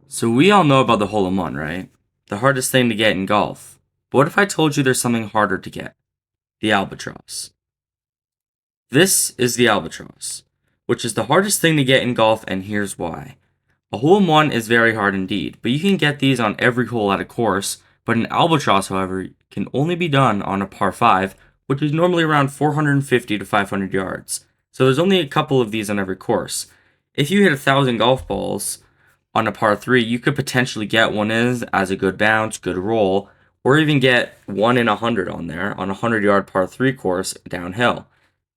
So we all know about the hole-in-one, right? The hardest thing to get in golf. But what if I told you there's something harder to get? The albatross. This is the albatross, which is the hardest thing to get in golf, and here's why. A hole-in-one is very hard indeed, but you can get these on every hole at a course, but an albatross, however, can only be done on a par 5, which is normally around 450 to 500 yards. So there's only a couple of these on every course. If you hit 1,000 golf balls on a par 3, you could potentially get one as a good bounce, good roll, or even get 1 in 100 on there on a 100-yard par 3 course downhill.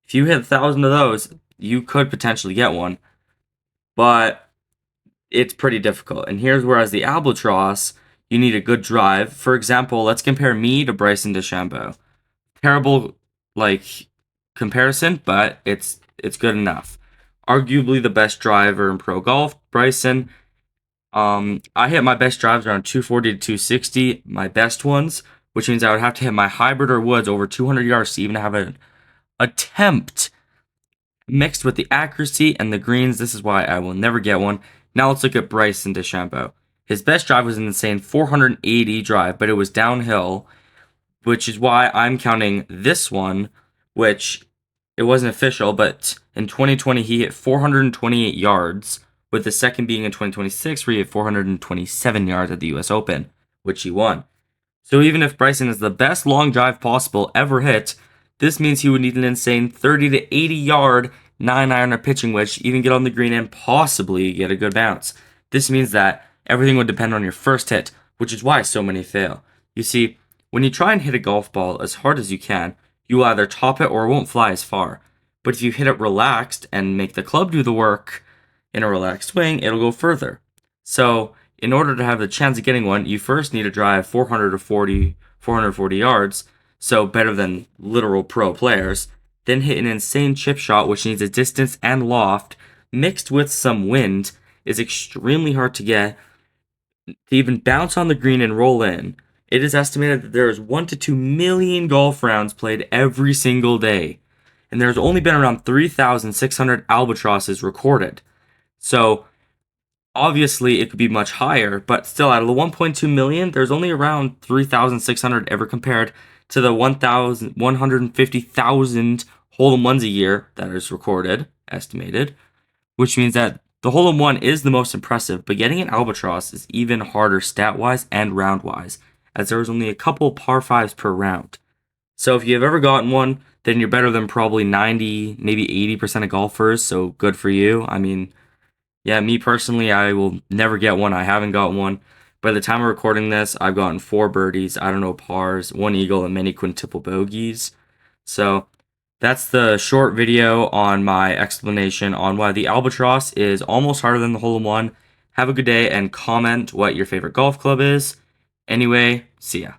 If you hit 1,000 of those, you could potentially get one, but it's pretty difficult. And here's where, as the albatross, you need a good drive. For example, let's compare me to Bryson DeChambeau. Terrible, comparison, but it's good enough. Arguably the best driver in pro golf, Bryson. I hit my best drives around 240 to 260, my best ones, which means I would have to hit my hybrid or woods over 200 yards to even have an attempt. Mixed with the accuracy and the greens, this is why I will never get one. Now let's look at Bryson DeChambeau. His best drive was an insane 480 drive, but it was downhill, which is why I'm counting this one, which it wasn't official, but in 2020 he hit 428 yards, with the second being in 2026 where he hit 427 yards at the US Open, which he won. So even if Bryson is the best long drive possible ever hit, this means he would need an insane 30 to 80 yard 9-iron or pitching wedge to even get on the green and possibly get a good bounce. This means that everything would depend on your first hit, which is why so many fail. You see, when you try and hit a golf ball as hard as you can, you will either top it or it won't fly as far. But if you hit it relaxed and make the club do the work in a relaxed swing, it'll go further. So, in order to have the chance of getting one, you first need to drive 440 yards, so better than literal pro players, then hit an insane chip shot which needs a distance and loft, mixed with some wind, is extremely hard to get. To even bounce on the green and roll in, it is estimated that there is 1 to 2 million golf rounds played every single day, and there's only been around 3,600 albatrosses recorded. So, obviously, it could be much higher, but still, out of the 1.2 million, there's only around 3,600 ever compared to the 150,000 hole-in-ones a year that is recorded, estimated, which means that the hole-in-one is the most impressive, but getting an albatross is even harder stat-wise and round-wise, as there is only a couple par 5s per round. So if you've ever gotten one, then you're better than probably 90, maybe 80% of golfers, so good for you. I mean, yeah, me personally, I will never get one. I haven't got one. By the time of recording this, I've gotten 4 birdies, I don't know, pars, 1 eagle, and many quintuple bogeys. So that's the short video on my explanation on why the albatross is almost harder than the hole-in-one. Have a good day and comment what your favorite golf club is. Anyway, see ya.